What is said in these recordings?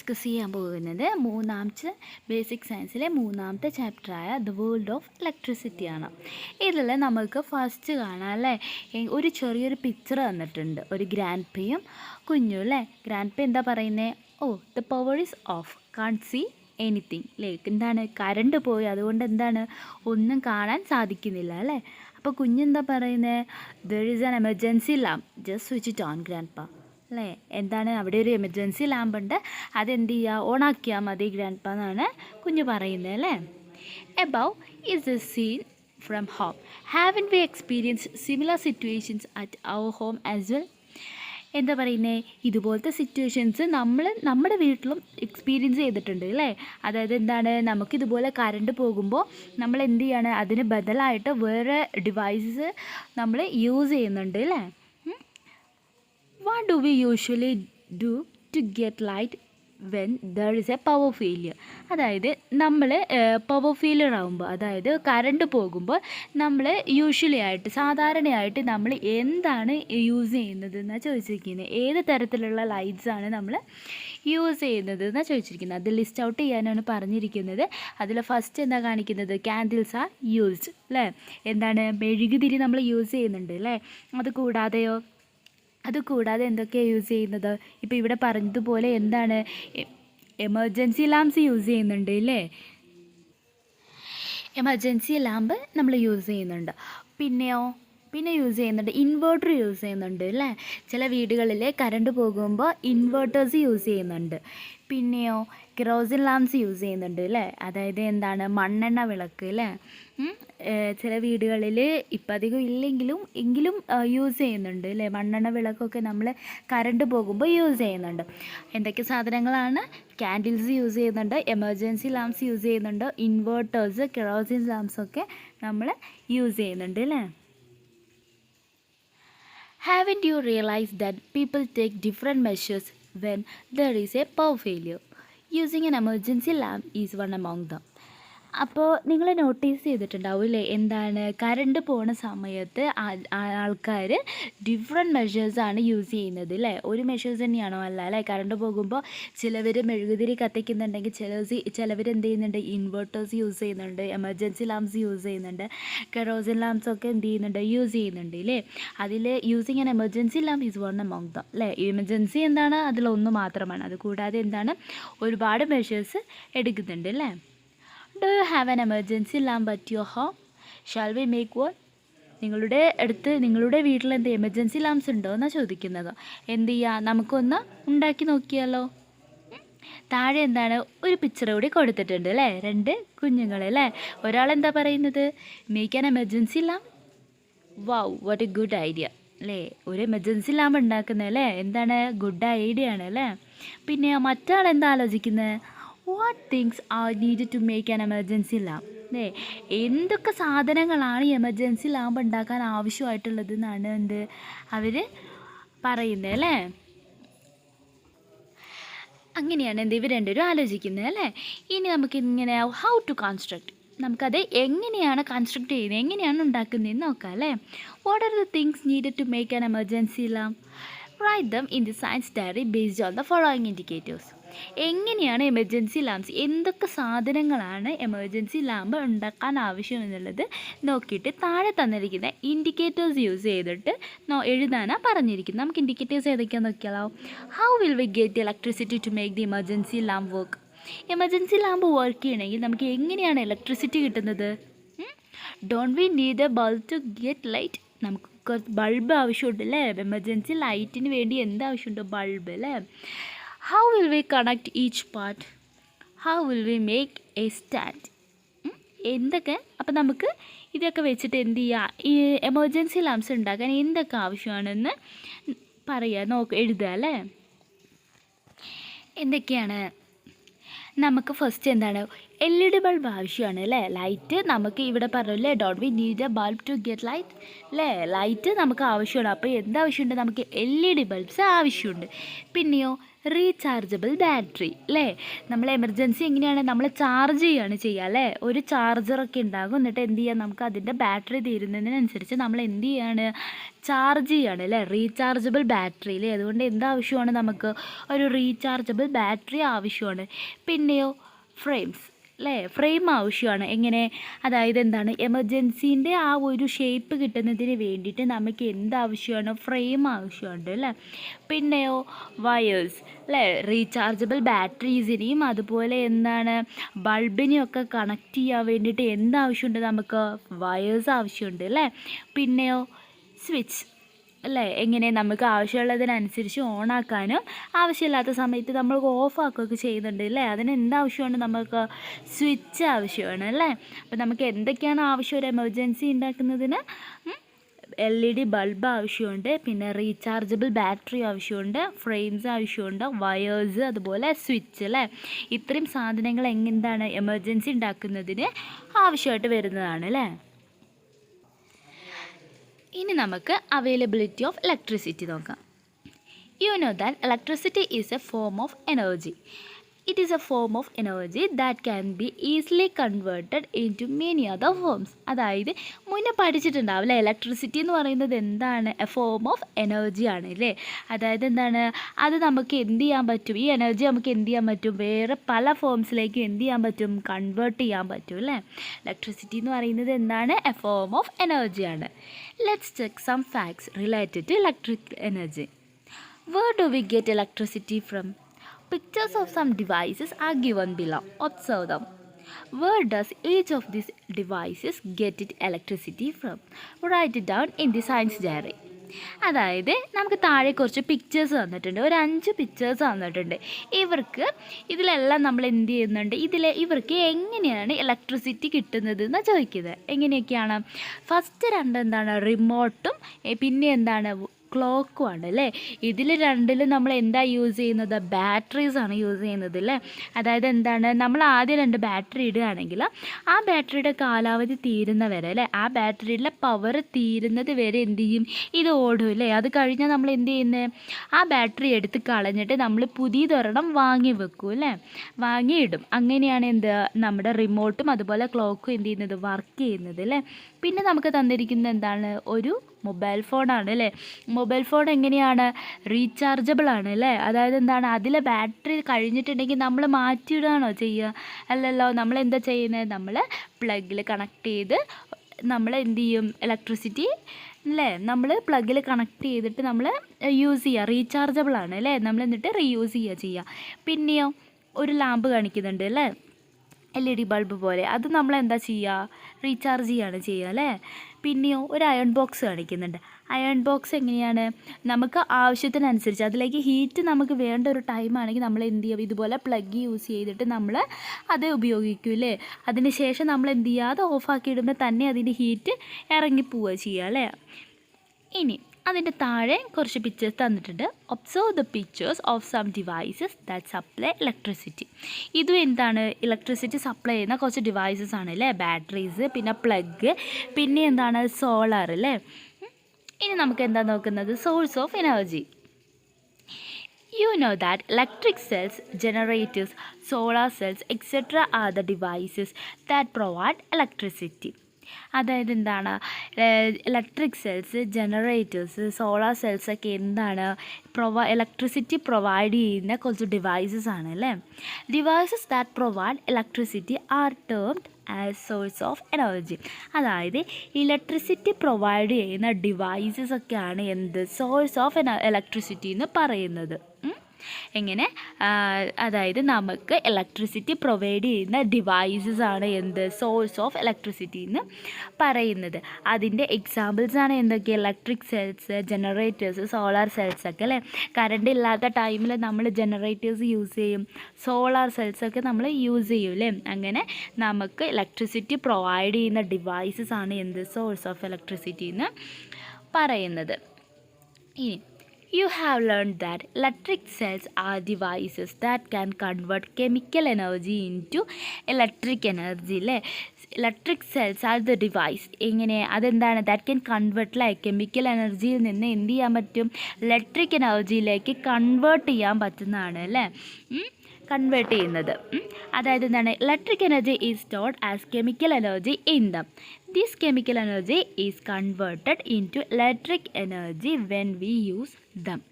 Discuss ചെയ്യാൻ പോകുന്നത് മൂന്നാമത്തെ ബേസിക് സയൻസിലെ മൂന്നാമത്തെ ചാപ്റ്ററായ ദ വേൾഡ് ഓഫ് ഇലക്ട്രിസിറ്റിയാണ്. ഇതിൽ നമുക്ക് ഫസ്റ്റ് കാണാം അല്ലേ, ഒരു ചെറിയൊരു പിക്ചർ തന്നിട്ടുണ്ട്. ഒരു ഗ്രാൻഡ് പേയും കുഞ്ഞു അല്ലേ. ഗ്രാൻഡ് പേ എന്താ പറയുന്നത്? Oh the power is off, can't see anything അല്ലേ. എന്താണ്, കറണ്ട് പോയി, അതുകൊണ്ട് എന്താണ്, ഒന്നും കാണാൻ സാധിക്കുന്നില്ല അല്ലേ. അപ്പോൾ കുഞ്ഞെന്താ പറയുന്നത്? There is an emergency lamp, just switch it on grand പാ അല്ലേ. എന്താണ്, അവിടെ ഒരു എമർജൻസി ലാമ്പ് ഉണ്ട്, അതെന്ത് ചെയ്യുക, ഓണാക്കിയാൽ മതി ഗ്രാൻഡ് പാ എന്നാണ് കുഞ്ഞ് പറയുന്നത് അല്ലേ. Above is a scene from home. Haven't we experience similar situations at our home as well. എന്താ പറയുന്നത്, ഇതുപോലത്തെ സിറ്റുവേഷൻസ് നമ്മുടെ വീട്ടിലും എക്സ്പീരിയൻസ് ചെയ്തിട്ടുണ്ട് അല്ലേ. അതായത് എന്താണ്, നമുക്കിതുപോലെ കറണ്ട് പോകുമ്പോൾ നമ്മൾ എന്ത് ചെയ്യാണ്, അതിന് ബദലായിട്ട് വേറെ ഡിവൈസസ് നമ്മൾ യൂസ് ചെയ്യുന്നുണ്ട് അല്ലേ. What do we usually do to get light when there is a power failure? അതായത് നമ്മൾ പവർ ഫെയിലിയർ ആകുമ്പോൾ, അതായത് കറണ്ട് പോകുമ്പോൾ നമ്മൾ യൂഷ്വലി സാധാരണയായിട്ട് നമ്മൾ എന്താണ് യൂസ് ചെയ്യുന്നത് എന്നാണ് ചോദിച്ചിരിക്കുന്നത്. ഏത് തരത്തിലുള്ള ലൈറ്റ്സാണ് നമ്മൾ യൂസ് ചെയ്യുന്നത് എന്നാണ് ചോദിച്ചിരിക്കുന്നത്. അത് ലിസ്റ്റ് ഔട്ട് ചെയ്യാനാണ് പറഞ്ഞിരിക്കുന്നത്. അതിൽ ഫസ്റ്റ് എന്താ കാണിക്കുന്നത്, ക്യാൻഡിൽസ് ആർ യൂസ്ഡ് അല്ലേ. എന്താണ്, മെഴുകുതിരി നമ്മൾ യൂസ് ചെയ്യുന്നുണ്ട് അല്ലേ. അതുകൂടാതെ എന്തൊക്കെയാണ് യൂസ് ചെയ്യുന്നത്? ഇപ്പോൾ ഇവിടെ പറഞ്ഞതുപോലെ എന്താണ്, എമർജൻസി ലാംപ്സ് യൂസ് ചെയ്യുന്നുണ്ട് അല്ലേ. എമർജൻസി ലാമ്പ് നമ്മൾ യൂസ് ചെയ്യുന്നുണ്ട്. പിന്നെ യൂസ് ചെയ്യുന്നുണ്ട്, ഇൻവേർട്ടർ യൂസ് ചെയ്യുന്നുണ്ട് അല്ലേ. ചില വീടുകളിൽ കറണ്ട് പോകുമ്പോൾ ഇൻവേർട്ടേഴ്സ് യൂസ് ചെയ്യുന്നുണ്ട്. പിന്നെയോ കെറോസിൻ ലാംപ്സ് യൂസ് ചെയ്യുന്നുണ്ട് അല്ലേ. അതായത് എന്താണ്, മണ്ണെണ്ണ വിളക്ക് അല്ലേ. ചില വീടുകളിൽ ഇപ്പം അധികം എങ്കിലും യൂസ് ചെയ്യുന്നുണ്ട് അല്ലേ. മണ്ണെണ്ണ വിളക്കൊക്കെ നമ്മൾ കറണ്ട് പോകുമ്പോൾ യൂസ് ചെയ്യുന്നുണ്ട്. എന്തൊക്കെ സാധനങ്ങളാണ്? ക്യാൻഡിൽസ് യൂസ് ചെയ്യുന്നുണ്ട്, എമർജൻസി ലാംപ്സ് യൂസ് ചെയ്യുന്നുണ്ട്, ഇൻവേർട്ടേഴ്സ്, കെറോസിൻ ലാംപ്സൊക്കെ നമ്മൾ യൂസ് ചെയ്യുന്നുണ്ട് അല്ലേ. Haven't you realized that people take different measures when there is a power failure? Using an emergency lamp is one among them. അപ്പോൾ നിങ്ങൾ നോട്ടീസ് ചെയ്തിട്ടുണ്ടാവില്ലേ, എന്താണ്, current പോണ സമയത്ത് ആൾക്കാർ ഡിഫറെൻറ്റ് മെഷേഴ്സാണ് യൂസ് ചെയ്യുന്നത് അല്ലേ. ഒരു മെഷേഴ്സ് തന്നെയാണോ? അല്ല അല്ലേ. കറണ്ട് പോകുമ്പോൾ ചിലവർ മെഴുകുതിരി കത്തിക്കുന്നുണ്ടെങ്കിൽ ചിലവർ എന്ത് ചെയ്യുന്നുണ്ട്, ഇൻവേർട്ടേഴ്സ് യൂസ് ചെയ്യുന്നുണ്ട്, എമർജൻസി ലാംപ്സ് യൂസ് ചെയ്യുന്നുണ്ട്, കെറോസിൻ ലാംപ്സ് ഒക്കെ എന്ത് ചെയ്യുന്നുണ്ട്, യൂസ് ചെയ്യുന്നുണ്ട് അല്ലേ. അതിൽ using an emergency lamp is one among dum അല്ലേ. എമർജൻസി എന്താണ്, അതിലൊന്ന് മാത്രമാണ്. അതുകൂടാതെ എന്താണ്, ഒരുപാട് മെഷേഴ്സ് എടുക്കുന്നുണ്ട് അല്ലേ. Do you have an emergency lamp at your home? Shall we make one? നിങ്ങളുടെ വീട്ടിൽ എന്ത് എമർജൻസി ലാംപ്സ് ഉണ്ടോ എന്നാണ് ചോദിക്കുന്നത്. എന്ത് ചെയ്യുക, നമുക്കൊന്ന് ഉണ്ടാക്കി നോക്കിയാലോ. താഴെ എന്താണ്, ഒരു പിക്ചർ കൂടി കൊടുത്തിട്ടുണ്ട് അല്ലേ, രണ്ട് കുഞ്ഞുങ്ങളല്ലേ. ഒരാളെന്താ പറയുന്നത്, make an emergency lamp. Wow, what A good idea അല്ലേ. ഒരു എമർജൻസി ലാമ്പ് ഉണ്ടാക്കുന്നത് എന്താണ്, ഗുഡ് ഐഡിയ ആണ് അല്ലേ. പിന്നെ മറ്റാൾ എന്താ ആലോചിക്കുന്നത്, what things are needed to make an emergency lamp അല്ലേ. എന്തൊക്കെ സാധനങ്ങളാണ് എമർജൻസി ലാമ്പ് ഉണ്ടാക്കാൻ ആവശ്യമായിട്ടുള്ളത് എന്നാണ് അവർ പറയുന്നത് അല്ലേ. അങ്ങനെയാണ് ഇവർ രണ്ടുപേരും ആലോചിക്കുന്നത് അല്ലേ. ഇനി നമുക്കിങ്ങനെ ഹൗ ടു കൺസ്ട്രക്ട്, നമുക്കത് എങ്ങനെയാണ് കൺസ്ട്രക്ട് ചെയ്യുന്നത്, എങ്ങനെയാണ് ഉണ്ടാക്കുന്നതെന്ന് നോക്കാം അല്ലേ. What are the things needed to make an emergency lamp? Write them in the science diary based on the following indicators. എങ്ങനെയാണ് എമർജൻസി ലാംപ്സ്, എന്തൊക്കെ സാധനങ്ങളാണ് എമർജൻസി ലാമ്പ് ഉണ്ടാക്കാൻ ആവശ്യമെന്നുള്ളത് നോക്കിയിട്ട് താഴെ തന്നിരിക്കുന്ന ഇൻഡിക്കേറ്റേഴ്സ് യൂസ് ചെയ്തിട്ട് എഴുതാനാണ് പറഞ്ഞിരിക്കുന്നത്. നമുക്ക് ഇൻഡിക്കേറ്റേഴ്സ് ഏതൊക്കെയാണെന്ന് നോക്കിയാലോ. How will we get electricity to make the emergency lamp work? Emergency lamp work ചെയ്യണമെങ്കിൽ നമുക്ക് എങ്ങനെയാണ് ഇലക്ട്രിസിറ്റി കിട്ടുന്നത്? Don't we need a bulb to get light? നമുക്ക് ബൾബ് ആവശ്യമുണ്ട് അല്ലേ. എമർജൻസി ലൈറ്റിന് വേണ്ടി എന്താവശ്യമുണ്ട്, ബൾബ് അല്ലേ. How will we connect each part? How will we make a stand? എന്തൊക്കെ, അപ്പം നമുക്ക് ഇതൊക്കെ വെച്ചിട്ട് എന്ത് ചെയ്യുക, ഈ എമർജൻസി ലാംപ്സ് ഉണ്ടാക്കാൻ എന്തൊക്കെ ആവശ്യമാണെന്ന് പറയുക, എഴുതുക അല്ലേ. എന്തൊക്കെയാണ്, നമുക്ക് ഫസ്റ്റ് എന്താണ്, LED ബൾബ് ആവശ്യമാണ് അല്ലേ. ലൈറ്റ് നമുക്ക് ഇവിടെ പറഞ്ഞല്ലേ, don't we need a bulb to get light അല്ലേ. ലൈറ്റ് നമുക്ക് ആവശ്യമാണ്. അപ്പോൾ എന്താവശ്യമുണ്ട്, നമുക്ക് LED ബൾബ്സ് ആവശ്യമുണ്ട്. പിന്നെയോ റീചാർജബിൾ ബാറ്ററി അല്ലേ. നമ്മൾ എമർജൻസി എങ്ങനെയാണ്, നമ്മൾ ചാർജ് ചെയ്യുകയാണ് ചെയ്യുക അല്ലേ. ഒരു ചാർജറൊക്കെ ഉണ്ടാകും, എന്നിട്ട് എന്ത് ചെയ്യാം, നമുക്ക് അതിൻ്റെ ബാറ്ററി തീരുന്നതിനനുസരിച്ച് നമ്മൾ എന്ത് ചെയ്യാണ്, ചാർജ് ചെയ്യുകയാണ് അല്ലേ. റീചാർജബിൾ ബാറ്ററി അല്ലേ. അതുകൊണ്ട് എന്താവശ്യമാണ്, നമുക്ക് ഒരു റീചാർജബിൾ ബാറ്ററി ആവശ്യമാണ്. പിന്നെയോ ഫ്രെയിംസ് അല്ലേ, ഫ്രെയിം ആവശ്യമാണ്. എങ്ങനെ, അതായത് എന്താണ്, എമർജൻസീൻ്റെ ആ ഒരു ഷേപ്പ് കിട്ടുന്നതിന് വേണ്ടിയിട്ട് നമുക്ക് എന്താവശ്യമാണ്, ഫ്രെയിം ആവശ്യമുണ്ട് അല്ലേ. പിന്നെയോ വയേഴ്സ് അല്ലേ, റീചാർജബിൾ ബാറ്ററീസിനെയും അതുപോലെ എന്താണ് ബൾബിനെയൊക്കെ കണക്ട് ചെയ്യാൻ വേണ്ടിയിട്ട് എന്താവശ്യമുണ്ട്, നമുക്ക് വയേഴ്സ് ആവശ്യമുണ്ട് അല്ലേ. പിന്നെയോ സ്വിച്ച് അല്ലേ, എങ്ങനെ നമുക്ക് ആവശ്യമുള്ളതിനനുസരിച്ച് ഓണാക്കാനും ആവശ്യമില്ലാത്ത സമയത്ത് നമ്മൾ ഓഫാക്കുകയൊക്കെ ചെയ്യുന്നുണ്ട് അല്ലേ. അതിന് എന്താവശ്യമാണ്, നമുക്ക് സ്വിച്ച് ആവശ്യമാണ് അല്ലേ. അപ്പോൾ നമുക്ക് എന്തൊക്കെയാണ് ആവശ്യം ഒരു എമർജൻസി ഉണ്ടാക്കുന്നതിന്, LED ബൾബ് ആവശ്യമുണ്ട്, പിന്നെ റീചാർജബിൾ ബാറ്ററി ആവശ്യമുണ്ട്, ഫ്രെയിംസ് ആവശ്യമുണ്ട്, വയേഴ്സ്, അതുപോലെ സ്വിച്ച് അല്ലേ. ഇത്രയും സാധനങ്ങൾ എന്താണ് എമർജൻസി ഉണ്ടാക്കുന്നതിന് ആവശ്യമായിട്ട് വരുന്നതാണ് അല്ലേ. ഇനി നമുക്ക് അവൈലബിലിറ്റി ഓഫ് ഇലക്ട്രിസിറ്റി നോക്കാം. You know that electricity is a form of energy. It is a form of energy that can be easily converted into many other forms. അതായത് മുന്നേ പഠിച്ചിട്ടുണ്ടാവില്ലേ, ഇലക്ട്രിസിറ്റി എന്ന് പറയുന്നത് എന്താണ്, എ ഫോം ഓഫ് എനർജി ആണ് അല്ലേ. അതായത് എന്താണ്, അത് നമുക്ക് എന്ത് ചെയ്യാൻ പറ്റും, ഈ എനർജി നമുക്ക് എന്ത് ചെയ്യാൻ പറ്റും, വേറെ പല ഫോംസിലേക്ക് എന്ത് ചെയ്യാൻ പറ്റും, കൺവേർട്ട് ചെയ്യാൻ പറ്റും അല്ലേ. ഇലക്ട്രിസിറ്റി എന്ന് പറയുന്നത് എന്താണ്, എ ഫോം ഓഫ് എനർജിയാണ്. Let's check some facts related to electric energy. Where do we get electricity from? Pictures of some devices are given below. Observe them. Where does each of these devices get its electricity from? Write it down in the science diary. അതായത് നമുക്ക് താഴെ കുറച്ച് pictures തന്നിട്ടുണ്ട്, ഒരു 5 pictures തന്നിട്ടുണ്ട്. ഇതിലെല്ലാം നമ്മൾ എന്ത് ചെയ്യുന്നുണ്ട്, ഇവർക്ക് എങ്ങനെയാണ് ഇലക്ട്രിസിറ്റി കിട്ടുന്നത് എന്ന് ചോദിക്കുന്നത്. എങ്ങനെയൊക്കെയാണ്, ഫസ്റ്റ് 2 എന്താണ്, റിമോട്ടും പിന്നെ എന്താണ്, ക്ലോക്കും ആണ് അല്ലേ. ഇതിൽ രണ്ടിലും നമ്മൾ എന്താ യൂസ് ചെയ്യുന്നത്, ബാറ്ററീസാണ് യൂസ് ചെയ്യുന്നത് അല്ലേ. അതായത് എന്താണ്, നമ്മൾ ആദ്യം 2 ബാറ്ററി ഇടുകയാണെങ്കിൽ ആ ബാറ്ററിയുടെ കാലാവധി തീരുന്ന വരെ അല്ലേ, ആ ബാറ്ററിയിലെ പവർ തീരുന്നത് വരെ എന്ത് ചെയ്യും, ഇത് ഓടും അല്ലേ. അത് കഴിഞ്ഞാൽ നമ്മൾ എന്ത് ചെയ്യുന്നത്, ആ ബാറ്ററി എടുത്ത് കളഞ്ഞിട്ട് നമ്മൾ പുതിയതൊരെണ്ണം വാങ്ങി വെക്കും അല്ലേ, വാങ്ങിയിടും. അങ്ങനെയാണ് എന്ത്, നമ്മുടെ റിമോട്ടും അതുപോലെ ക്ലോക്കും എന്ത് ചെയ്യുന്നത്, വർക്ക് ചെയ്യുന്നത് അല്ലേ. പിന്നെ നമുക്ക് തന്നിരിക്കുന്നത് എന്താണ്, ഒരു മൊബൈൽ ഫോണാണ് അല്ലേ. മൊബൈൽ ഫോൺ എങ്ങനെയാണ്, റീചാർജബിൾ ആണ് അല്ലേ. അതായത് എന്താണ്, അതിലെ ബാറ്ററി കഴിഞ്ഞിട്ടുണ്ടെങ്കിൽ നമ്മൾ മാറ്റിയിടുകയാണോ ചെയ്യുക, അല്ലല്ലോ. നമ്മൾ എന്താ ചെയ്യുന്നത്, നമ്മൾ പ്ലഗിൽ കണക്ട് ചെയ്ത് നമ്മൾ എന്ത് ചെയ്യും, ഇലക്ട്രിസിറ്റി അല്ലേ, നമ്മൾ പ്ലഗിൽ കണക്ട് ചെയ്തിട്ട് നമ്മൾ യൂസ് ചെയ്യുക, റീചാർജബിൾ ആണ് അല്ലേ. നമ്മൾ എന്നിട്ട് റീയൂസ് ചെയ്യുക. പിന്നെയോ ഒരു ലാമ്പ് കാണിക്കുന്നുണ്ട് അല്ലേ, LED ബൾബ് പോലെ, അത് നമ്മൾ എന്താ ചെയ്യുക, റീചാർജ് ചെയ്യുകയാണ് ചെയ്യുക അല്ലേ. പിന്നെയോ ഒരു അയൺ ബോക്സ് കാണിക്കുന്നുണ്ട്. അയൺ ബോക്സ് എങ്ങനെയാണ്, നമുക്ക് ആവശ്യത്തിനനുസരിച്ച് അതിലേക്ക് ഹീറ്റ് നമുക്ക് വേണ്ട ഒരു ടൈമാണെങ്കിൽ നമ്മൾ എന്ത് ചെയ്യും, ഇതുപോലെ പ്ലഗ് യൂസ് ചെയ്തിട്ട് നമ്മൾ അത് ഉപയോഗിക്കും അല്ലേ. അതിന് ശേഷം നമ്മൾ എന്ത് ചെയ്യുക, അത് ഓഫാക്കി ഇടുമ്പോൾ തന്നെ അതിൻ്റെ ഹീറ്റ് ഇറങ്ങിപ്പോവുക ചെയ്യുക അല്ലേ. ഇനി അതിൻ്റെ താഴെ കുറച്ച് പിക്ചേഴ്സ് തന്നിട്ടുണ്ട്. Observe the pictures of some devices that supply electricity. ഇതും എന്താണ്, ഇലക്ട്രിസിറ്റി സപ്ലൈ ചെയ്യുന്ന കുറച്ച് ഡിവൈസസ് ആണ് അല്ലേ. ബാറ്ററീസ്, പിന്നെ പ്ലഗ്, പിന്നെ എന്താണ്, സോളാർ അല്ലേ. ഇനി നമുക്ക് എന്താ നോക്കുന്നത്, source of energy. You know that electric cells, generators, solar cells, etc. are the devices that provide electricity. അതായത് എന്താണ്, electric cells, generators, solar cells ഒക്കെ എന്താണ്, ഇലക്ട്രിസിറ്റി പ്രൊവൈഡ് ചെയ്യുന്ന കുറച്ച് ഡിവൈസസ് ആണ് അല്ലേ. Devices that provide electricity R termed as source of energy. അതായത് electricity provide ചെയ്യുന്ന ഡിവൈസസ് ഒക്കെയാണ് എന്ത്, സോഴ്സ് ഓഫ് ഇലക്ട്രിസിറ്റി എന്ന് പറയുന്നത്. എങ്ങനെ, അതായത് നമുക്ക് ഇലക്ട്രിസിറ്റി പ്രൊവൈഡ് ചെയ്യുന്ന ഡിവൈസസ് ആണ് എന്ത്, സോഴ്സ് ഓഫ് ഇലക്ട്രിസിറ്റി എന്ന് പറയുന്നത്. അതിൻ്റെ എക്സാമ്പിൾസ് ആണ് എന്തൊക്കെ, electric cells, generators, solar cells ഒക്കെ അല്ലേ. കറണ്ട് ഇല്ലാത്ത ടൈമിൽ നമ്മൾ ജനറേറ്റേഴ്സ് യൂസ് ചെയ്യും, സോളാർ സെൽസൊക്കെ നമ്മൾ യൂസ് ചെയ്യും അല്ലേ. അങ്ങനെ നമുക്ക് ഇലക്ട്രിസിറ്റി പ്രൊവൈഡ് ചെയ്യുന്ന ഡിവൈസസ് ആണ് എന്ത്, സോഴ്സ് ഓഫ് ഇലക്ട്രിസിറ്റി എന്ന് പറയുന്നത്. ഇനി You have learned that electric cells are devices that can convert chemical energy into electric energy അല്ലേ. Electric cells are the device. എങ്ങനെ അതെന്താണ്? ദാറ്റ് ക്യാൻ കൺവേർട്ട് അല്ലേ, കെമിക്കൽ എനർജിയിൽ നിന്ന് എന്ത് ചെയ്യാൻ പറ്റും, ഇലക്ട്രിക് എനർജിയിലേക്ക് കൺവേർട്ട് ചെയ്യാൻ പറ്റുന്നതാണ് അല്ലേ, കൺവേർട്ട് ചെയ്യുന്നത്. അതായത് എന്താണ്, electric energy is stored as chemical energy in them. This chemical energy is converted into electric energy when we use them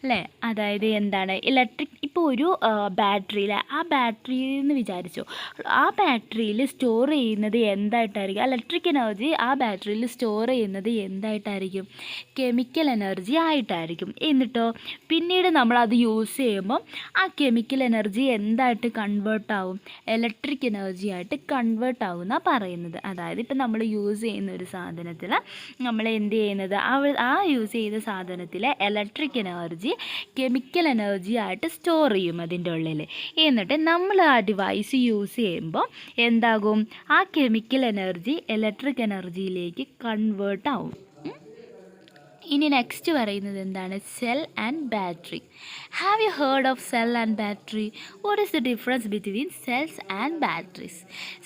അല്ലേ. അതായത് എന്താണ്, ഇലക്ട്രിക് ഇപ്പോൾ ഒരു ബാറ്ററിയിൽ, ആ ബാറ്ററി എന്ന് വിചാരിച്ചു, ആ ബാറ്ററിയിൽ സ്റ്റോർ ചെയ്യുന്നത് എന്തായിട്ടായിരിക്കും, ഇലക്ട്രിക് എനർജി ആ ബാറ്ററിയിൽ സ്റ്റോർ ചെയ്യുന്നത് എന്തായിട്ടായിരിക്കും, കെമിക്കൽ എനർജി ആയിട്ടായിരിക്കും. എന്നിട്ടോ പിന്നീട് നമ്മളത് യൂസ് ചെയ്യുമ്പോൾ ആ കെമിക്കൽ എനർജി എന്തായിട്ട് കൺവേർട്ട് ആവും, ഇലക്ട്രിക് എനർജി ആയിട്ട് കൺവേർട്ട് ആവും എന്നാണ് പറയുന്നത്. അതായത് ഇപ്പം നമ്മൾ യൂസ് ചെയ്യുന്ന ഒരു സാധനത്തിൽ നമ്മൾ എന്ത് ചെയ്യുന്നത്, ആ യൂസ് ചെയ്ത സാധനത്തിലെ ഇലക്ട്രിക് എനർജി കെമിക്കൽ എനർജി ആയിട്ട് സ്റ്റോർ ചെയ്യും അതിൻ്റെ ഉള്ളിൽ. എന്നിട്ട് നമ്മൾ ആ ഡിവൈസ് യൂസ് ചെയ്യുമ്പോൾ എന്താകും, ആ കെമിക്കൽ എനർജി ഇലക്ട്രിക് എനർജിയിലേക്ക് കൺവേർട്ട് ആവും. ഇനി നെക്സ്റ്റ് പറയുന്നത് എന്താണ്, cell and battery. Have you heard of cell and battery? What is the difference between cells and batteries?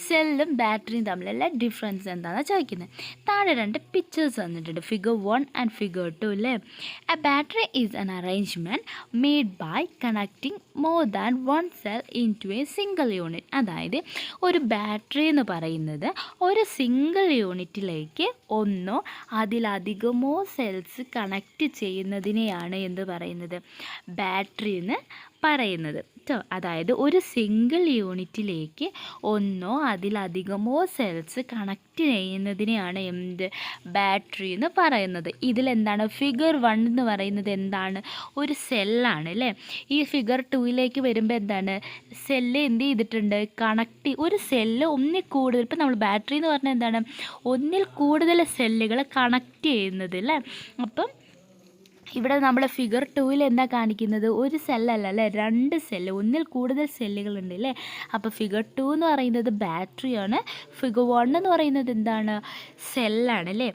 സെല്ലും ബാറ്ററിയും തമ്മിലുള്ള ഡിഫറൻസ് എന്താണെന്ന് ചോദിക്കുന്നത്. താഴെ രണ്ട് പിക്ചേഴ്സ് വന്നിട്ടുണ്ട്, ഫിഗർ 1 ആൻഡ് ഫിഗർ 2 അല്ലേ. A battery is an arrangement made by connecting more than one cell into a single unit. അതായത് ഒരു ബാറ്ററി എന്ന് പറയുന്നത് ഒരു സിംഗിൾ യൂണിറ്റിലേക്ക് ഒന്നോ അതിലധികമോ സെൽസ് കണക്റ്റ് ചെയ്യുന്നതിനെയാണ് എന്ത് പറയുന്നത്, ബാറ്ററി എന്ന് പറയുന്നത് കേട്ടോ. അതായത് ഒരു സിംഗിൾ യൂണിറ്റിലേക്ക് ഒന്നോ അതിലധികമോ സെൽസ് കണക്റ്റ് ചെയ്യുന്നതിനെയാണ് എന്ത്, ബാറ്ററി എന്ന് പറയുന്നത്. ഇതിലെന്താണ്, ഫിഗർ 1 എന്ന് പറയുന്നത് എന്താണ്, ഒരു സെല്ലാണ് അല്ലേ. ഈ ഫിഗർ 2ലേക്ക് വരുമ്പോൾ എന്താണ്, സെല്ല് എന്ത് ചെയ്തിട്ടുണ്ട്, ഒരു സെല്ല് ഒന്നിൽ കൂടുതൽ, ഇപ്പം നമ്മൾ ബാറ്ററി എന്ന് പറഞ്ഞാൽ എന്താണ്, ഒന്നിൽ കൂടുതൽ സെല്ലുകൾ കണക്റ്റ് ചെയ്യുന്നത് അല്ലേ. അപ്പം ഇവിടെ നമ്മൾ ഫിഗർ 2ൽ എന്താ കാണിക്കുന്നത്, ഒരു സെല്ലല്ല അല്ലേ, 2 സെല്ല്, ഒന്നിൽ കൂടുതൽ സെല്ലുകളുണ്ട് അല്ലേ. അപ്പോൾ ഫിഗർ 2 എന്ന് പറയുന്നത് ബാറ്ററിയാണ്, ഫിഗർ 1 എന്ന് പറയുന്നത് എന്താണ്, സെല്ലാണ് അല്ലേ.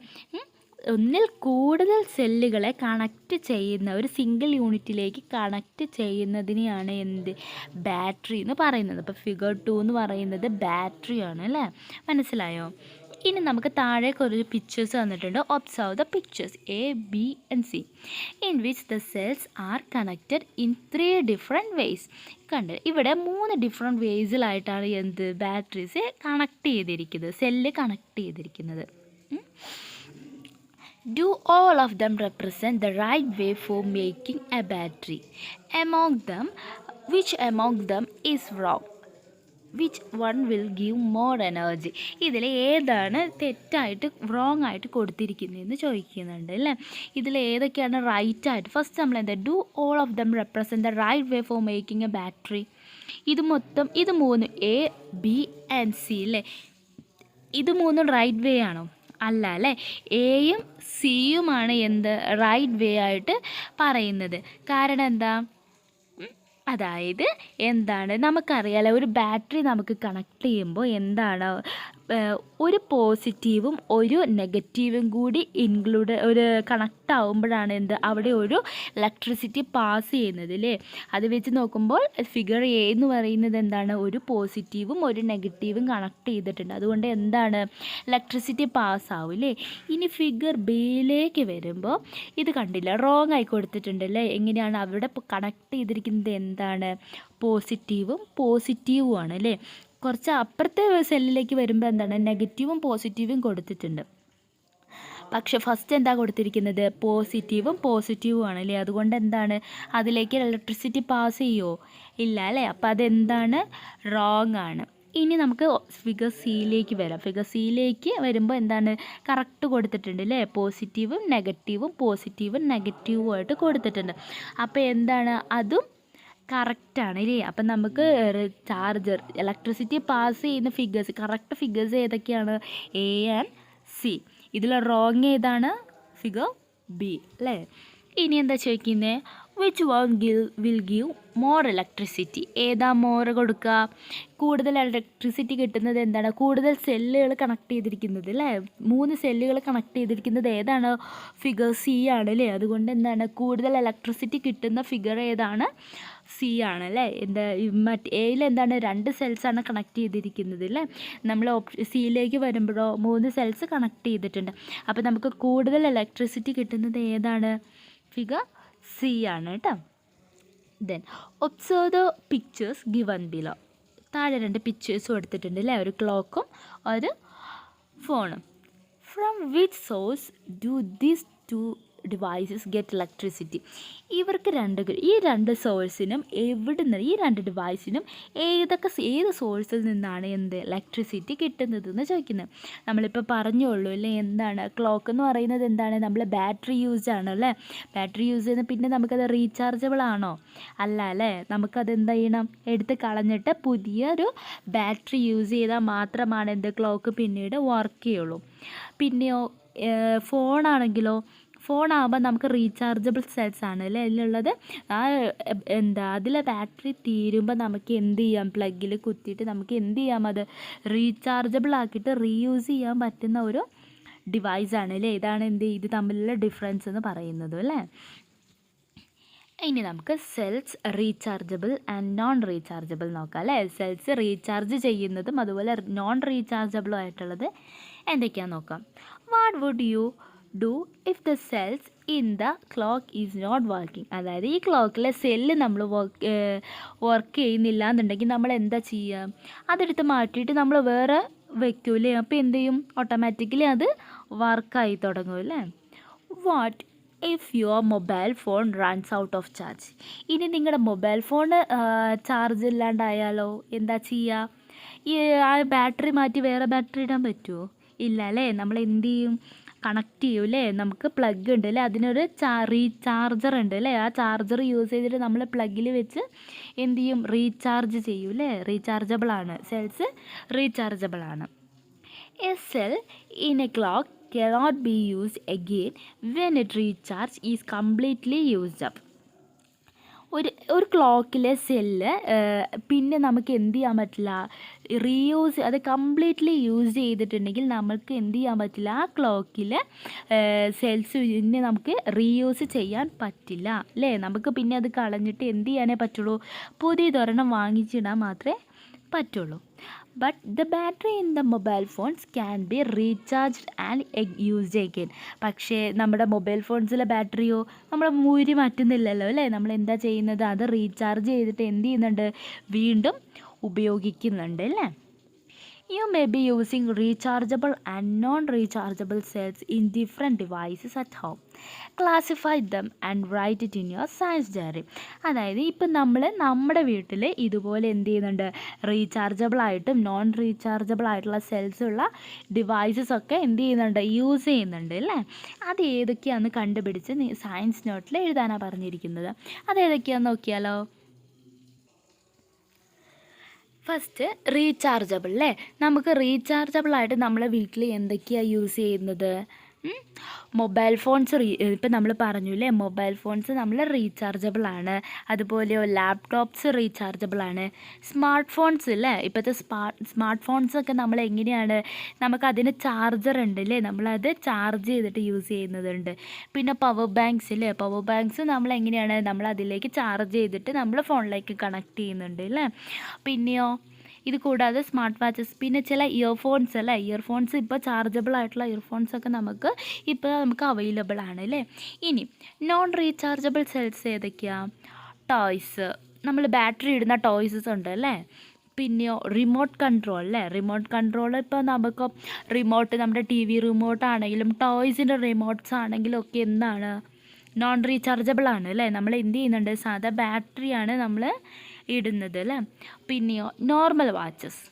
ഒന്നിൽ കൂടുതൽ സെല്ലുകളെ കണക്റ്റ് ചെയ്യുന്ന, ഒരു സിംഗിൾ യൂണിറ്റിലേക്ക് കണക്റ്റ് ചെയ്യുന്നതിനെയാണ് എന്ത്, ബാറ്ററി എന്ന് പറയുന്നത്. അപ്പോൾ ഫിഗർ 2 എന്ന് പറയുന്നത് ബാറ്ററിയാണ് അല്ലേ, മനസ്സിലായോ. ഇനി നമുക്ക് താഴെ കുറച്ച് പിക്ചേഴ്സ് തന്നിട്ടുണ്ട്. Observe the pictures A, B and C in which the cells are connected in 3 different ways. കണ്ട് ഇവിടെ 3 ഡിഫറെൻറ്റ് വേസിലായിട്ടാണ് എന്ത്, ബാറ്ററീസ് കണക്ട് ചെയ്തിരിക്കുന്നത്, സെല്ല് കണക്ട് ചെയ്തിരിക്കുന്നത്. Do all of them represent the right way for making a battery? Which among them is wrong? Which one will give more energy? ഇതിൽ ഏതാണ് തെറ്റായിട്ട്, wrong ആയിട്ട് കൊടുത്തിരിക്കുന്നതെന്ന് ചോദിക്കുന്നുണ്ട് അല്ലേ. ഇതിൽ ഏതൊക്കെയാണ് റൈറ്റ് ആയിട്ട്? ഫസ്റ്റ് നമ്മൾ എന്താ, do all of them represent the right way for making a battery. ഇത് 3 A, B and C അല്ലേ. ഇത് 3 റൈറ്റ് വേ ആണോ? അല്ല അല്ലേ. എയും സിയുമാണ് എന്ത്, റൈറ്റ് വേ ആയിട്ട് പറയുന്നത്. കാരണം എന്താ, അതായത് എന്താണ്, നമുക്കറിയാലോ ഒരു ബാറ്ററി നമുക്ക് കണക്ട് ചെയ്യുമ്പോൾ എന്താണ്, ഒരു പോസിറ്റീവും ഒരു നെഗറ്റീവും കൂടി കണക്ട് ആവുമ്പോഴാണ് എന്ത്, അവിടെ ഒരു ഇലക്ട്രിസിറ്റി പാസ് ചെയ്യുന്നത് അല്ലേ. അത് വെച്ച് നോക്കുമ്പോൾ ഫിഗർ A എന്ന് പറയുന്നത് എന്താണ്, ഒരു പോസിറ്റീവും ഒരു നെഗറ്റീവും കണക്ട് ചെയ്തിട്ടുണ്ട്, അതുകൊണ്ട് എന്താണ്, ഇലക്ട്രിസിറ്റി പാസ് ആവും അല്ലേ. ഇനി ഫിഗർ Bയിലേക്ക് വരുമ്പോൾ ഇത് കണ്ടില്ല, റോങ് ആയി കൊടുത്തിട്ടുണ്ടല്ലേ. എങ്ങനെയാണ് അവിടെ കണക്ട് ചെയ്തിരിക്കുന്നത്, എന്താണ്, പോസിറ്റീവും ആണ് അല്ലേ. കുറച്ച് അപ്പുറത്തെ സെല്ലിലേക്ക് വരുമ്പോൾ എന്താണ്, നെഗറ്റീവും പോസിറ്റീവും കൊടുത്തിട്ടുണ്ട്. പക്ഷെ ഫസ്റ്റ് എന്താ കൊടുത്തിരിക്കുന്നത്, പോസിറ്റീവും ആണല്ലേ. അതുകൊണ്ട് എന്താണ്, അതിലേക്ക് ഇലക്ട്രിസിറ്റി പാസ് ചെയ്യുമോ, ഇല്ല അല്ലേ. അപ്പോൾ അതെന്താണ്, റോങ് ആണ്. ഇനി നമുക്ക് ഫിഗർ സിയിലേക്ക് വരാം. ഫിഗർ സിയിലേക്ക് വരുമ്പോൾ എന്താണ്, കറക്റ്റ് കൊടുത്തിട്ടുണ്ട് അല്ലേ. പോസിറ്റീവും നെഗറ്റീവും ആയിട്ട് കൊടുത്തിട്ടുണ്ട്. അപ്പോൾ എന്താണ്, അതും കറക്റ്റാണ് അല്ലേ. അപ്പം നമുക്ക് ചാർജർ, ഇലക്ട്രിസിറ്റി പാസ് ചെയ്യുന്ന കറക്റ്റ് ഫിഗേഴ്സ് ഏതൊക്കെയാണ്, A and C. ഇതിൽ റോങ് ഏതാണ്, ഫിഗർ B അല്ലേ. ഇനി എന്താ ചോദിക്കുന്നത്, which one will give more electricity? ഏതാ മോർ കൊടുക്കുക? കൂടുതൽ ഇലക്ട്രിസിറ്റി കിട്ടുന്നത് എന്താണ്? കൂടുതൽ സെല്ലുകൾ കണക്ട് ചെയ്തിരിക്കുന്നത് അല്ലേ? 3 സെല്ലുകൾ കണക്ട് ചെയ്തിരിക്കുന്നത് ഏതാണ്? ഫിഗർ സി ആണ് അല്ലേ? അതുകൊണ്ട് എന്താണ് കൂടുതൽ ഇലക്ട്രിസിറ്റി കിട്ടുന്ന ഫിഗർ ഏതാണ്? സി ആണ് അല്ലേ? എയിൽ എന്താണ് 2 സെൽസാണ് കണക്ട് ചെയ്തിരിക്കുന്നത് അല്ലേ? നമ്മൾ സിയിലേക്ക് വരുമ്പോഴോ 3 സെൽസ് കണക്ട് ചെയ്തിട്ടുണ്ട്. അപ്പോൾ നമുക്ക് കൂടുതൽ ഇലക്ട്രിസിറ്റി കിട്ടുന്നത് ഏതാണ്? ഫിഗർ സി ആണ് കേട്ടോ. Then observe the pictures given below. താഴെ 2 പിക്ചേഴ്സ് കൊടുത്തിട്ടുണ്ട് അല്ലേ? ഒരു ക്ലോക്കും ഒരു ഫോണും. From which source do these 2 devices get electricity? ഇവർക്ക് ഈ 2 സോഴ്സിനും എവിടുന്ന്, ഈ 2 ഡിവൈസിനും ഏത് സോഴ്സിൽ നിന്നാണ് ഇലക്ട്രിസിറ്റി കിട്ടുന്നത് എന്ന് ചോദിക്കുന്നത്. നമ്മളിപ്പോൾ പറഞ്ഞോളൂ അല്ലേ, എന്താണ് ക്ലോക്ക് എന്ന് പറയുന്നത്? എന്താണ്, നമ്മൾ ബാറ്ററി യൂസ് ആണ് അല്ലേ? ബാറ്ററി യൂസ് ചെയ്യുന്നത്. പിന്നെ നമുക്കത് റീചാർജബിൾ ആണോ? അല്ല അല്ലേ? നമുക്കത് എന്ത് ചെയ്യണം? എടുത്ത് കളഞ്ഞിട്ട് പുതിയൊരു ബാറ്ററി യൂസ് ചെയ്താൽ മാത്രമാണ് ക്ലോക്ക് പിന്നീട് വർക്ക് ചെയ്യുള്ളൂ. പിന്നെയോ ഫോണാണെങ്കിലോ, ഫോണാകുമ്പോൾ നമുക്ക് റീചാർജബിൾ സെൽസ് ആണ് അല്ലേ അതിലുള്ളത്. അതിലെ ബാറ്ററി തീരുമ്പോൾ നമുക്ക് എന്ത് ചെയ്യാം? പ്ലഗിൽ കുത്തിയിട്ട് നമുക്ക് എന്ത് ചെയ്യാം? അത് റീചാർജബിൾ ആക്കിയിട്ട് റീയൂസ് ചെയ്യാൻ പറ്റുന്ന ഒരു ഡിവൈസാണ് അല്ലേ? ഇതാണ് ഇത് തമ്മിലുള്ള ഡിഫറൻസ് എന്ന് പറയുന്നത് അല്ലേ? ഇനി നമുക്ക് cells rechargeable and non rechargeable നോക്കാം അല്ലേ? സെൽസ് റീചാർജ് ചെയ്യുന്നതും അതുപോലെ നോൺ റീചാർജബിളും ആയിട്ടുള്ളത് എന്തൊക്കെയാണെന്ന് നോക്കാം. What would you do if the cells in the clock is not working? അതായത് ഈ ക്ലോക്കിലെ സെല്ല് നമ്മൾ വർക്ക് ചെയ്യുന്നില്ല എന്നുണ്ടെങ്കിൽ നമ്മൾ എന്താ ചെയ്യുക? അതെടുത്ത് മാറ്റിയിട്ട് നമ്മൾ വേറെ വെക്കൂലേ? അപ്പോൾ എന്ത് ചെയ്യും? ഓട്ടോമാറ്റിക്കലി അത് വർക്കായി തുടങ്ങും അല്ലേ? What if your mobile phone runs out of charge? ഇനി നിങ്ങളുടെ മൊബൈൽ ഫോണ് ചാർജ് ഇല്ലാണ്ടായാലോ എന്താ ചെയ്യുക? ആ ബാറ്ററി മാറ്റി വേറെ ബാറ്ററി ഇടാൻ പറ്റുമോ? ഇല്ല അല്ലേ? നമ്മൾ എന്ത് ചെയ്യും? കണക്ട് ചെയ്യും അല്ലേ? നമുക്ക് പ്ലഗ് ഉണ്ട് അല്ലേ? അതിനൊരു റീചാർജർ ഉണ്ട് അല്ലേ? ആ ചാർജർ യൂസ് ചെയ്തിട്ട് നമ്മൾ പ്ലഗിൽ വെച്ച് എന്ത് ചെയ്യും? റീചാർജ് ചെയ്യും അല്ലേ? റീചാർജബിൾ ആണ്, സെൽസ് റീചാർജബിൾ ആണ്. A cell in A clock cannot be used again when its recharge is completely used up. ഒരു ക്ലോക്കിലെ സെല്ല് പിന്നെ നമുക്ക് എന്ത് ചെയ്യാൻ പറ്റില്ല? അത് കംപ്ലീറ്റ്ലി യൂസ് ചെയ്തിട്ടുണ്ടെങ്കിൽ നമുക്ക് എന്ത് ചെയ്യാൻ പറ്റില്ല? ആ ക്ലോക്കിൽ സെൽസ് പിന്നെ നമുക്ക് റീയൂസ് ചെയ്യാൻ പറ്റില്ല അല്ലേ? നമുക്ക് പിന്നെ അത് കളഞ്ഞിട്ട് എന്ത് ചെയ്യാനേ പറ്റുള്ളൂ? പുതിയതൊരെണ്ണം വാങ്ങിച്ചിടാൻ മാത്രമേ പറ്റുള്ളൂ. But the battery in the mobile phones can be recharged and used again. പക്ഷേ നമ്മുടെ മൊബൈൽ ഫോൺസിലെ ബാറ്ററിയോ നമ്മൾ മൂരി മാറ്റുന്നില്ലല്ലോ അല്ലേ? നമ്മൾ എന്താ ചെയ്യുന്നത്? അത് റീചാർജ് ചെയ്തിട്ട് എന്ത് ചെയ്യുന്നുണ്ട്? വീണ്ടും ഉപയോഗിക്കുന്നുണ്ട് അല്ലേ? You may be using rechargeable and non-rechargeable cells in different devices at home. Classify them and write it in your science diary. അതായത് ഇപ്പം നമ്മുടെ വീട്ടിൽ ഇതുപോലെ എന്ത് ചെയ്യുന്നുണ്ട്? റീചാർജബിൾ ആയിട്ടും നോൺ റീചാർജബിൾ ആയിട്ടുള്ള സെൽസ് ഉള്ള ഡിവൈസസ് ഒക്കെ എന്ത് ചെയ്യുന്നുണ്ട്? യൂസ് ചെയ്യുന്നുണ്ട് അല്ലേ? അത് ഏതൊക്കെയാണെന്ന് കണ്ടുപിടിച്ച് സയൻസ് നോട്ടിൽ എഴുതാനാണ് പറഞ്ഞിരിക്കുന്നത്. അതേതൊക്കെയാണെന്ന് നോക്കിയാലോ? ഫസ്റ്റ് റീചാർജബിൾ അല്ലേ? നമുക്ക് റീചാർജബിളായിട്ട് നമ്മളെ വീട്ടിൽ എന്തൊക്കെയാണ് യൂസ് ചെയ്യുന്നത്? മൊബൈൽ ഫോൺസ് ഇപ്പം നമ്മൾ പറഞ്ഞു അല്ലേ? മൊബൈൽ ഫോൺസ് നമ്മൾ റീചാർജബിൾ ആണ്. അതുപോലെ ലാപ്ടോപ്സ് റീചാർജബിൾ ആണ്. സ്മാർട്ട് ഫോൺസ് അല്ലേ? ഇപ്പോഴത്തെ സ്മാർട്ട് ഫോൺസൊക്കെ നമ്മൾ എങ്ങനെയാണ്? നമുക്കതിന് ചാർജർ ഉണ്ട് അല്ലേ? നമ്മളത് ചാർജ് ചെയ്തിട്ട് യൂസ് ചെയ്യുന്നതുണ്ട്. പിന്നെ പവർ ബാങ്ക്സ് അല്ലേ? പവർ ബാങ്ക്സ് നമ്മൾ എങ്ങനെയാണ്? നമ്മൾ അതിലേക്ക് ചാർജ് ചെയ്തിട്ട് നമ്മൾ ഫോണിലേക്ക് കണക്ട് ചെയ്യുന്നുണ്ട് അല്ലേ? പിന്നെയോ ഇത് കൂടാതെ സ്മാർട്ട് വാച്ചസ്, പിന്നെ ചില ഇയർഫോൺസ് അല്ലേ? ഇയർഫോൺസ് ഇപ്പോൾ ചാർജബിൾ ആയിട്ടുള്ള ഇയർഫോൺസൊക്കെ നമുക്ക് അവൈലബിൾ ആണ് അല്ലേ? ഇനി നോൺ റീചാർജബിൾ സെൽസ് ഏതൊക്കെയാണ്? ടോയ്സ്, നമ്മൾ ബാറ്ററി ഇടുന്ന ടോയ്സസ് ഉണ്ട് അല്ലേ? പിന്നെയോ റിമോട്ട് കൺട്രോൾ അല്ലേ? റിമോട്ട് കൺട്രോൾ ഇപ്പോൾ നമുക്ക് റിമോട്ട്, നമ്മുടെ ടി വി റിമോട്ട് ആണെങ്കിലും ടോയ്സിൻ്റെ റിമോട്ട്സ് ആണെങ്കിലും ഒക്കെ എന്താണ്? നോൺ റീചാർജബിൾ ആണ് അല്ലേ? നമ്മൾ എന്ത് ചെയ്യുന്നുണ്ട്? സാധാ ബാറ്ററിയാണ് നമ്മൾ ഇടുന്നത് അല്ലേ? പിന്നെയോ നോർമൽ വാച്ചസ്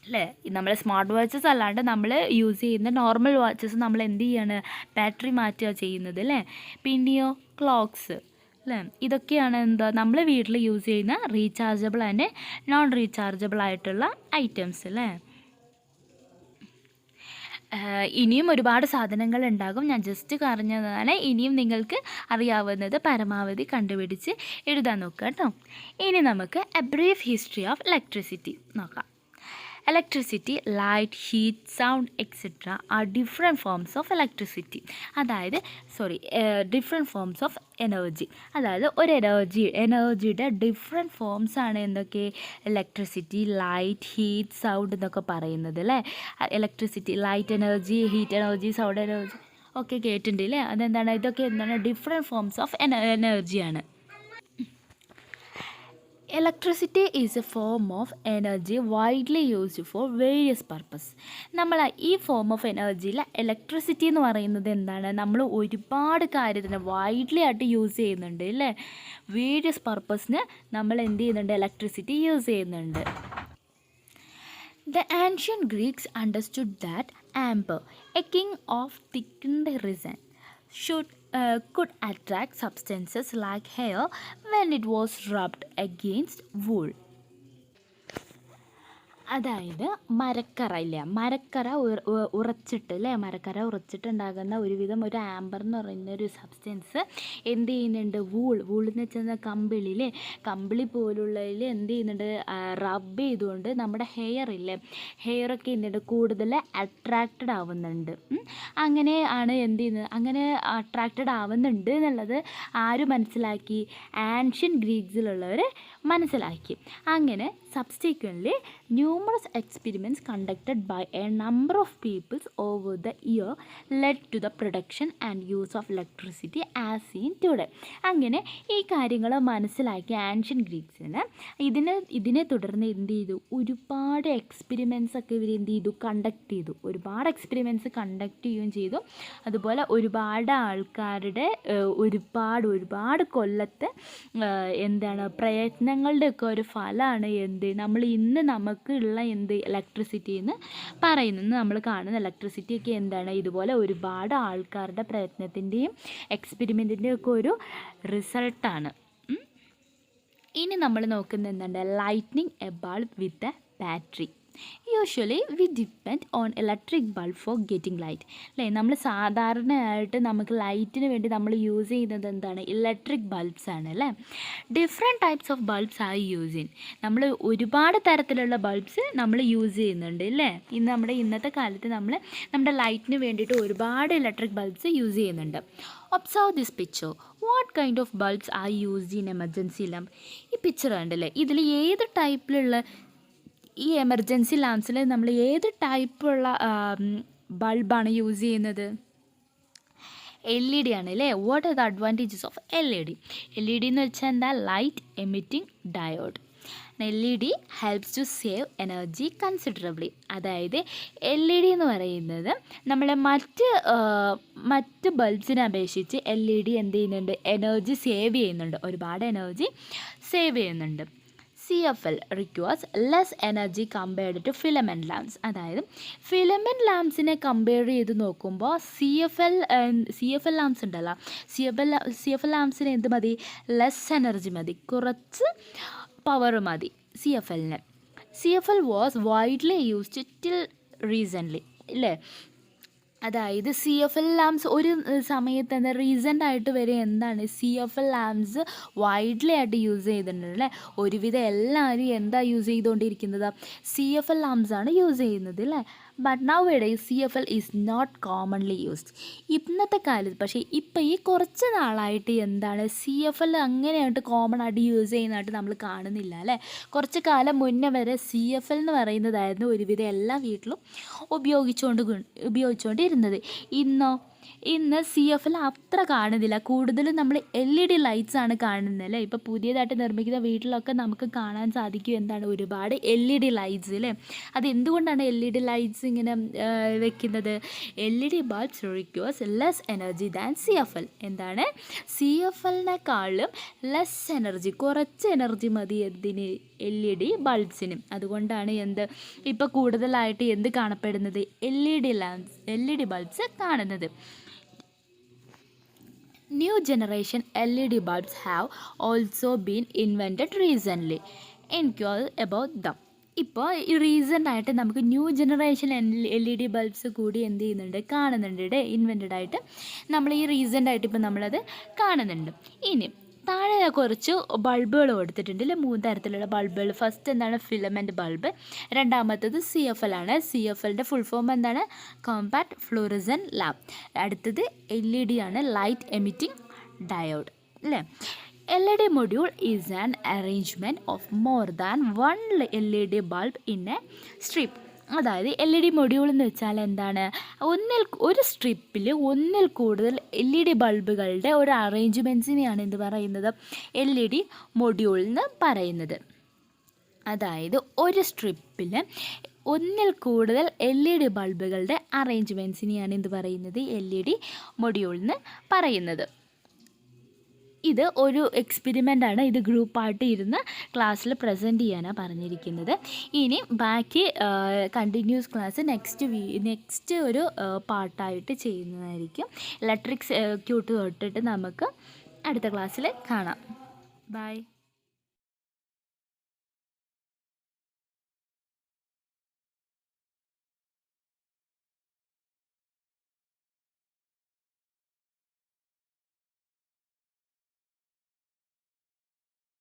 അല്ലേ? നമ്മൾ സ്മാർട്ട് വാച്ചസ് അല്ലാണ്ട് നമ്മൾ യൂസ് ചെയ്യുന്ന നോർമൽ വാച്ചസ് നമ്മൾ എന്ത് ചെയ്യാണ്? ബാറ്ററി മാറ്റുക ചെയ്യുന്നത് അല്ലേ? പിന്നെയോ ക്ലോക്സ് അല്ലേ? ഇതൊക്കെയാണ് നമ്മൾ വീട്ടിൽ യൂസ് ചെയ്യുന്ന റീചാർജബിൾ ആൻഡ് നോൺ റീചാർജബിൾ ആയിട്ടുള്ള ഐറ്റംസ് അല്ലേ? ഇനിയും ഒരുപാട് സാധനങ്ങൾ ഉണ്ടാകും. ഞാൻ ജസ്റ്റ് പറഞ്ഞതാണ്. ഇനിയും നിങ്ങൾക്ക് അറിയാവുന്നത് പരമാവധി കണ്ടുപിടിച്ച് എഴുതാൻ നോക്കുക കേട്ടോ. ഇനി നമുക്ക് a brief history of electricity നോക്കാം. Electricity, light, heat, sound etcetera are different forms of electricity. അതായത് ഡിഫറെൻറ്റ് ഫോംസ് ഓഫ് എനർജി. അതായത് ഒരു എനർജിയുടെ ഡിഫറെൻറ്റ് ഫോംസ് ആണ് എന്തൊക്കെ? ഇലക്ട്രിസിറ്റി, ലൈറ്റ്, ഹീറ്റ്, സൗണ്ട് എന്നൊക്കെ പറയുന്നത് അല്ലേ. Electricity, light energy, heat energy, sound energy ഒക്കെ കേട്ടിട്ടുണ്ട് അല്ലേ. അതെന്താണ്? ഇതൊക്കെ എന്താണ്? ഡിഫറെൻറ്റ് ഫോംസ് ഓഫ് എനർജിയാണ്. Electricity is a form of energy widely used for various purposes. നമ്മൾ ഈ ഫോം ഓഫ് എനർജിയിൽ ഇലക്ട്രിസിറ്റി എന്ന് പറയുന്നത് എന്താണ്? നമ്മൾ ഒരുപാട് കാര്യത്തിന് വൈഡ്ലി ആയിട്ട് യൂസ് ചെയ്യുന്നുണ്ട് അല്ലേ. വേരിയസ് പർപ്പസിന് നമ്മൾ എന്ത് ചെയ്യുന്നുണ്ട്? ഇലക്ട്രിസിറ്റി യൂസ് ചെയ്യുന്നുണ്ട്. The ancient Greeks understood that amber, a king of thickened resin, could attract substances like hair when it was rubbed against wool. അതായത് മരക്കറ ഇല്ലേ, മരക്കറ ഉറച്ചിട്ട് അല്ലേ, മരക്കറ ഉറച്ചിട്ടുണ്ടാകുന്ന ഒരുവിധം ഒരു ആംബർ എന്ന് പറയുന്ന ഒരു സബ്സ്റ്റൻസ് എന്ത് ചെയ്യുന്നുണ്ട്? വൂളെന്ന് വെച്ചാൽ കമ്പിളിയിലെ കമ്പിളി പോലുള്ളതിൽ എന്ത് ചെയ്യുന്നുണ്ട്? റബ്ബ് ചെയ്തുകൊണ്ട് നമ്മുടെ ഹെയറൊക്കെ എന്തുണ്ട്? കൂടുതൽ അട്രാക്റ്റഡ് ആവുന്നുണ്ട്. അങ്ങനെ ആണ് എന്ത് ചെയ്യുന്നത്? അങ്ങനെ അട്രാക്റ്റഡ് ആവുന്നുണ്ട് എന്നുള്ളത് ആര് മനസ്സിലാക്കി? ആൻഷ്യൻ ഗ്രീക്സിലുള്ളവർ മനസ്സിലാക്കി. അങ്ങനെ subsequently numerous experiments conducted by a number of peoples over the year led to the production and use of electricity as seen today. അങ്ങനെ ഈ കാര്യങ്ങൾ മനസ്സിലാക്കി ആൻഷ്യൻ ഗ്രീക്സിന് ഇതിനെ തുടർന്ന് എന്ത് ചെയ്തു? ഒരുപാട് എക്സ്പെരിമെൻറ്റ്സ് ഒക്കെ ഇവർ എന്ത് ചെയ്തു? കണ്ടക്ട് ചെയ്തു. ഒരുപാട് എക്സ്പെരിമെൻറ്റ്സ് കണ്ടക്ട് ചെയ്യുകയും ചെയ്തു. അതുപോലെ ഒരുപാട് ആൾക്കാരുടെ ഒരുപാട് കൊല്ലത്തെ എന്താണ് പ്രയത്നങ്ങളുടെയൊക്കെ ഒരു ഫലമാണ് എന്ത്? നമ്മൾ ഇന്ന് നമുക്ക് ഉള്ള എന്ത് ഇലക്ട്രിസിറ്റി എന്ന് പറയുന്നത്. നമ്മൾ കാണുന്ന ഇലക്ട്രിസിറ്റിയൊക്കെ എന്താണ്? ഇതുപോലെ ഒരുപാട് ആൾക്കാരുടെ പ്രയത്നത്തിൻ്റെയും എക്സ്പെരിമെൻറ്റിൻ്റെയും ഒക്കെ ഒരു റിസൾട്ടാണ്. ഇനി നമ്മൾ നോക്കുന്നത് എന്താണ്? Lightning A bulb with a battery. Usually we depend on electric bulb for getting light അല്ലേ. നമ്മൾ സാധാരണയായിട്ട് നമുക്ക് ലൈറ്റിന് വേണ്ടി നമ്മൾ യൂസ് ചെയ്യുന്നത് എന്താണ്? ഇലക്ട്രിക് ബൾബ്സ് ആണ് അല്ലേ. Different types of bulbs are using. നമ്മൾ ഒരുപാട് തരത്തിലുള്ള ബൾബ്സ് നമ്മൾ യൂസ് ചെയ്യുന്നുണ്ട് അല്ലേ. ഇന്നത്തെ കാലത്ത് നമ്മുടെ ലൈറ്റിന് വേണ്ടിയിട്ട് ഒരുപാട് ഇലക്ട്രിക് ബൾബ്സ് യൂസ് ചെയ്യുന്നുണ്ട്. Observe this picture. What kind of bulbs are used in emergency lamp? ഈ പിക്ചർ കണ്ടല്ലേ, ഇതിൽ ഏത് ടൈപ്പിലുള്ള ഈ എമർജൻസി ലാംപ്സിൽ നമ്മൾ ഏത് ടൈപ്പുള്ള ബൾബാണ് യൂസ് ചെയ്യുന്നത്? LED ആണ് അല്ലേ. What are the advantages of LED? LED എന്ന് വെച്ചാൽ എന്താ? Light emitting diode. LED helps to save energy considerably. അതായത് LED എന്ന് പറയുന്നത് നമ്മളെ മറ്റ് ബൾബ്സിനെ അപേക്ഷിച്ച് LED എന്ത് ചെയ്യുന്നുണ്ട്? എനർജി സേവ് ചെയ്യുന്നുണ്ട്. ഒരുപാട് എനർജി സേവ് ചെയ്യുന്നുണ്ട്. CFL requires less energy compared to filament lamps. അതായത് ഫിലമെൻറ്റ് ലാംപ്സിനെ കമ്പയർ ചെയ്ത് നോക്കുമ്പോൾ CFL ലാംപ്സ് ഉണ്ടല്ലോ, CFL ലാംപ്സിന് എന്ത് മതി? ലെസ് എനർജി മതി, കുറച്ച് പവർ മതി CFLന്. CFL was widely used till recently അല്ലേ. അതായത് CFL ലാംപ്സ് ഒരു സമയത്ത് എന്താ റീസെൻ്റായിട്ട് വരെ എന്താണ് CFL ലാംപ്സ് വൈഡ്ലി ആയിട്ട് യൂസ് ചെയ്തിട്ടുണ്ട് അല്ലേ. ഒരുവിധം എല്ലാവരും എന്താ യൂസ് ചെയ്തുകൊണ്ടിരിക്കുന്നത്? CFL ലാംപ്സ് ആണ് യൂസ് ചെയ്യുന്നത് അല്ലേ. But nowadays CFL is not commonly used. ഇന്നത്തെ കാലത്ത് പക്ഷേ ഇപ്പോൾ ഈ കുറച്ച് നാളായിട്ട് എന്താണ് CFL അങ്ങനെയായിട്ട് കോമൺ ആയിട്ട് യൂസ് ചെയ്യുന്നതായിട്ട് നമ്മൾ കാണുന്നില്ല അല്ലേ. കുറച്ച് കാലം മുന്നേ വരെ CFL എന്ന് പറയുന്നതായിരുന്നു ഒരുവിധം എല്ലാ വീട്ടിലും ഉപയോഗിച്ചുകൊണ്ടിരുന്നത്. ഇന്ന് CFL അത്ര കാണുന്നില്ല. കൂടുതലും നമ്മൾ LED ലൈറ്റ്സ് ആണ് കാണുന്നത് അല്ലേ. ഇപ്പോൾ പുതിയതായിട്ട് നിർമ്മിക്കുന്ന വീട്ടിലൊക്കെ നമുക്ക് കാണാൻ സാധിക്കും എന്താണ്? ഒരുപാട് LED ലൈറ്റ്സ് അല്ലേ. അതെന്തുകൊണ്ടാണ് LED ലൈറ്റ്സ് ഇങ്ങനെ വെക്കുന്നത്? LED bulbs requires less energy than CFL. എന്താണ്? CFLനേക്കാളും ലെസ് എനർജി, കുറച്ച് എനർജി മതി എന്തിന്? LED ബൾബ്സിനും. അതുകൊണ്ടാണ് ഇപ്പോൾ കൂടുതലായിട്ട് കാണപ്പെടുന്നത്? LED ബൾബ്സ് കാണുന്നത്. New generation LED bulbs have also been invented recently. Inquire about them. ഇപ്പോൾ ഈ റീസെൻ്റായിട്ട് നമുക്ക് ന്യൂ ജനറേഷൻ LED ബൾബ്സ് കൂടി എന്ത് ചെയ്യുന്നുണ്ട്, കാണുന്നുണ്ട്, ഇൻവെൻറ്റഡ് ആയിട്ട് നമ്മൾ ഈ റീസെൻ്റായിട്ട് ഇപ്പോൾ നമ്മളത് കാണുന്നുണ്ട്. ഇനി താഴെ കുറച്ച് ബൾബുകൾ കൊടുത്തിട്ടുണ്ട്, 3 തരത്തിലുള്ള ബൾബുകൾ. ഫസ്റ്റ് എന്താണ്, ഫിലമെൻറ്റ് ബൾബ്. രണ്ടാമത്തത് CFL ആണ്. CFLൻ്റെ ഫുൾ ഫോം എന്താണ്, കോമ്പാക്ട് ഫ്ലൂറസെൻ്റ് ലാമ്പ്. അടുത്തത് LED ആണ്, ലൈറ്റ് എമിറ്റിംഗ് ഡയോഡ് അല്ലേ. LED module is an arrangement of more than one LED bulb in a strip. അതായത് LED മൊഡ്യൂൾ എന്ന് വെച്ചാൽ എന്താണ്, ഒരു സ്ട്രിപ്പിൽ ഒന്നിൽ കൂടുതൽ LED ബൾബുകളുടെ ഒരു അറേഞ്ച്മെൻറ്റ്സിനെയാണ് എന്ത് പറയുന്നത്, LED മൊഡ്യൂൾ എന്ന് പറയുന്നത്. അതായത് ഒരു സ്ട്രിപ്പിൽ ഒന്നിൽ കൂടുതൽ LED ബൾബുകളുടെ അറേഞ്ച്മെൻറ്റ്സിനെയാണ് എന്ത് പറയുന്നത്, LED മൊഡ്യൂൾ എന്ന് പറയുന്നത്. ഇത് ഒരു എക്സ്പെരിമെൻ്റാണ്. ഇത് ഗ്രൂപ്പായിട്ട് ഇരുന്ന് ക്ലാസ്സിൽ പ്രസൻറ്റ് ചെയ്യാനാണ് പറഞ്ഞിരിക്കുന്നത്. ഇനി ബാക്കി കണ്ടിന്യൂസ് ക്ലാസ് നെക്സ്റ്റ് ഒരു പാർട്ടായിട്ട് ചെയ്യുന്നതായിരിക്കും. ഇലക്ട്രിക് സർക്യൂട്ട് തൊട്ടിട്ട് നമുക്ക് അടുത്ത ക്ലാസ്സിൽ കാണാം. ബൈ.